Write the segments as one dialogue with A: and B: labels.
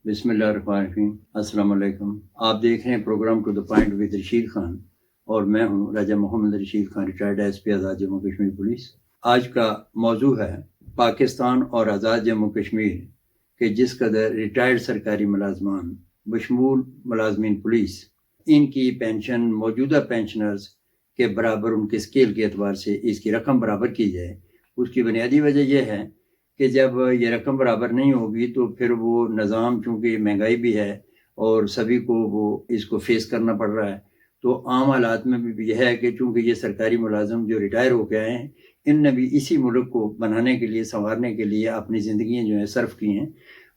A: بسم اللہ الرحمن الرحیم۔ السلام علیکم۔ آپ دیکھ رہے ہیں program to the point with Rashid Khan, اور میں ہوں Raja Muhammad Rashid Khan, retired S P Azad Jammu Kashmir police. آج کا موضوع ہے پاکستان اور آزاد جموں کشمیر کے جس قدر ریٹائرڈ سرکاری ملازمان بشمول ملازمین پولیس، ان کی پینشن موجودہ پینشنرز کے برابر ان کے اسکیل کے اعتبار سے اس کی رقم برابر کی جائے۔ اس کی بنیادی وجہ یہ ہے کہ جب یہ رقم برابر نہیں ہوگی تو پھر وہ نظام، چونکہ مہنگائی بھی ہے اور سبھی کو وہ اس کو فیس کرنا پڑ رہا ہے، تو عام حالات میں بھی یہ ہے کہ چونکہ یہ سرکاری ملازم جو ریٹائر ہو کے آئے ہیں، ان نے بھی اسی ملک کو بنانے کے لیے، سنوارنے کے لیے اپنی زندگیاں جو ہیں صرف کی ہیں،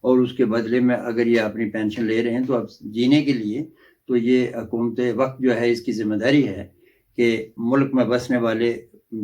A: اور اس کے بدلے میں اگر یہ اپنی پینشن لے رہے ہیں تو اب جینے کے لیے تو یہ حکومت وقت جو ہے اس کی ذمہ داری ہے کہ ملک میں بسنے والے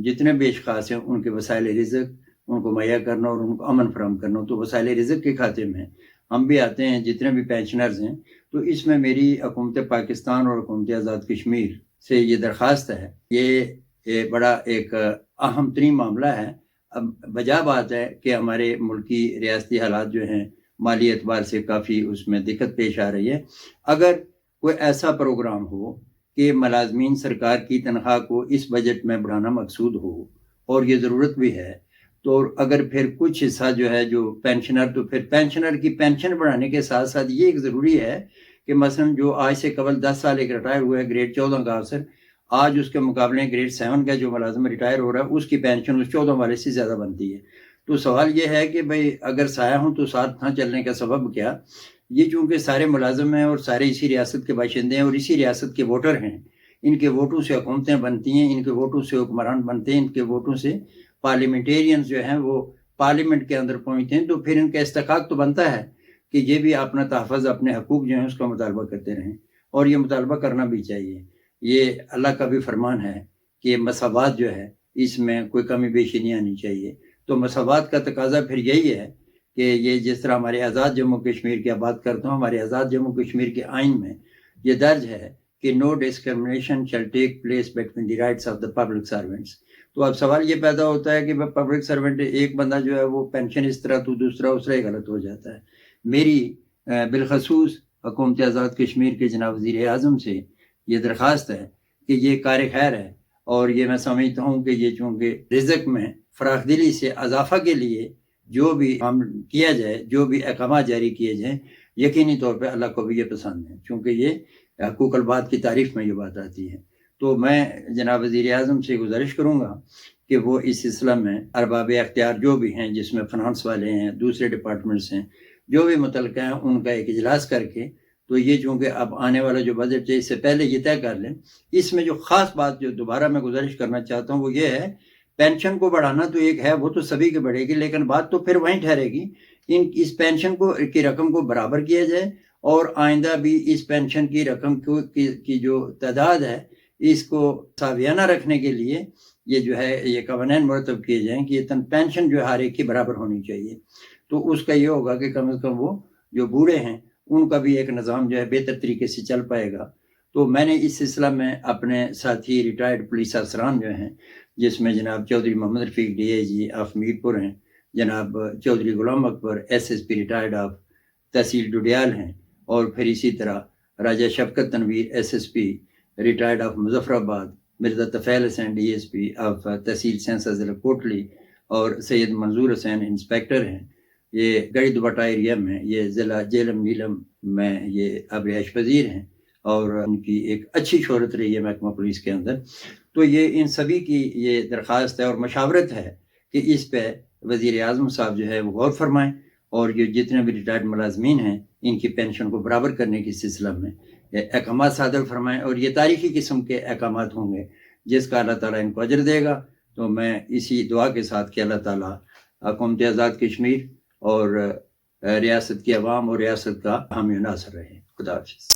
A: جتنے بھی اشخاص ہیں ان کے وسائل رزق ان کو مہیا کرنا اور ان کو امن فراہم کرنا۔ تو وسائل رزق کے کھاتے میں ہم بھی آتے ہیں، جتنے بھی پینشنرز ہیں، تو اس میں میری حکومت پاکستان اور حکومت آزاد کشمیر سے یہ درخواست ہے۔ یہ بڑا ایک اہم ترین معاملہ ہے۔ اب بجا بات ہے کہ ہمارے ملکی ریاستی حالات جو ہیں مالی اعتبار سے کافی اس میں دقت پیش آ رہی ہے۔ اگر کوئی ایسا پروگرام ہو کہ ملازمین سرکار کی تنخواہ کو اس بجٹ میں بڑھانا مقصود ہو، اور یہ ضرورت بھی ہے، تو اگر پھر کچھ حصہ جو ہے جو پینشنر، تو پھر پینشنر کی پینشن بڑھانے کے ساتھ ساتھ یہ ایک ضروری ہے کہ مثلا جو آج سے قبل 10 سال ایک ریٹائر ہوا ہے گریڈ 14 کا افسر، آج اس کے مقابلے گریڈ 7 کا جو ملازم ریٹائر ہو رہا ہے اس کی پینشن اس 14 والے سے زیادہ بنتی ہے۔ تو سوال یہ ہے کہ بھئی اگر سایہ ہوں تو ساتھ نہ چلنے کا سبب کیا؟ یہ چونکہ سارے ملازم ہیں اور سارے اسی ریاست کے باشندے ہیں اور اسی ریاست کے ووٹر ہیں، ان کے ووٹوں سے حکومتیں بنتی ہیں، ان کے ووٹوں سے حکمران بنتے ہیں، ان کے ووٹوں سے پارلیمنٹیرینز جو ہیں وہ پارلیمنٹ کے اندر پہنچتے ہیں، تو پھر ان کا استحقاق تو بنتا ہے کہ یہ بھی اپنا تحفظ، اپنے حقوق جو ہیں اس کا مطالبہ کرتے رہیں، اور یہ مطالبہ کرنا بھی چاہیے۔ یہ اللہ کا بھی فرمان ہے کہ مساوات جو ہے اس میں کوئی کمی بیشی نہیں آنی چاہیے۔ تو مساوات کا تقاضا پھر یہی ہے کہ یہ جس طرح ہمارے آزاد جموں کشمیر کی بات کرتا ہوں، ہمارے آزاد جموں کشمیر کے آئین میں یہ درج ہے کہ no discrimination shall take place between the rights of the public servants۔ تو اب سوال یہ پیدا ہوتا ہے کہ پبلک سرونٹ ایک بندہ جو ہے وہ پینشن اس طرح تو دوسرا اس طرح غلط ہو جاتا ہے۔ میری بالخصوص حکومت آزاد کشمیر کے جناب وزیر اعظم سے یہ درخواست ہے کہ یہ کار خیر ہے، اور یہ میں سمجھتا ہوں کہ یہ چونکہ رزق میں فراخ دلی سے اضافہ کے لیے جو بھی کام کیا جائے، جو بھی احکامات جاری کیے جائیں، یقینی طور پہ اللہ کو بھی یہ پسند ہے، چونکہ یہ حقوق الباد کی تعریف میں یہ بات آتی ہے۔ تو میں جناب وزیر اعظم سے گزارش کروں گا کہ وہ اس سلسلہ میں ارباب اختیار جو بھی ہیں، جس میں فنانس والے ہیں، دوسرے ڈپارٹمنٹس ہیں، جو بھی متعلقہ ہیں، ان کا ایک اجلاس کر کے، تو یہ چونکہ اب آنے والا جو بجٹ ہے اس سے پہلے یہ طے کر لیں۔ اس میں جو خاص بات جو دوبارہ میں گزارش کرنا چاہتا ہوں وہ یہ ہے، پینشن کو بڑھانا تو ایک ہے، وہ تو سبھی کے بڑھے گی، لیکن بات تو پھر وہیں ٹھہرے گی اس پینشن کو کی رقم کو برابر کیا جائے، اور آئندہ بھی اس پینشن کی رقم کی جو تعداد ہے اس کو ساویانہ رکھنے کے لیے یہ جو ہے یہ قوانین مرتب کیے جائیں کہ یہ پینشن جو ہے ہر ایک کی برابر ہونی چاہیے۔ تو اس کا یہ ہوگا کہ کم از کم وہ جو بوڑھے ہیں ان کا بھی ایک نظام جو ہے بہتر طریقے سے چل پائے گا۔ تو میں نے اس سلسلہ میں اپنے ساتھی ریٹائرڈ پولیس افسران جو ہیں، جس میں جناب Chaudhry Muhammad Rafiq D A G of Mirpur ہیں، جناب Chaudhry Ghulam Akbar S S P retired of تحصیل ڈڈیال ہیں، اور پھر اسی طرح Raja Shafqat Tanveer S S P retired of Muzaffarabad, Mirza Tufail Hussain D S P of تحصیل سینسا ضلع کوٹلی، اور سید منظور حسین انسپیکٹر ہیں، یہ گڑی دوبٹہ ایریا میں، یہ ضلع جیلم نیلم میں یہ اب رہائش پذیر ہیں، اور ان کی ایک اچھی شہرت رہی ہے محکمہ پولیس کے اندر۔ تو یہ ان سبھی کی یہ درخواست ہے اور مشاورت ہے کہ اس پہ وزیر اعظم صاحب جو ہے وہ غور فرمائیں، اور یہ جتنے بھی ریٹائرڈ ملازمین ہیں ان کی پینشن کو برابر کرنے کی سلسلہ میں احکامات صادر فرمائیں، اور یہ تاریخی قسم کے احکامات ہوں گے جس کا اللہ تعالیٰ ان کو اجر دے گا۔ تو میں اسی دعا کے ساتھ کہ اللہ تعالیٰ حکومت آزاد کشمیر اور ریاست کی عوام اور ریاست کا حامی و ناصر رہے۔ خدا حافظ۔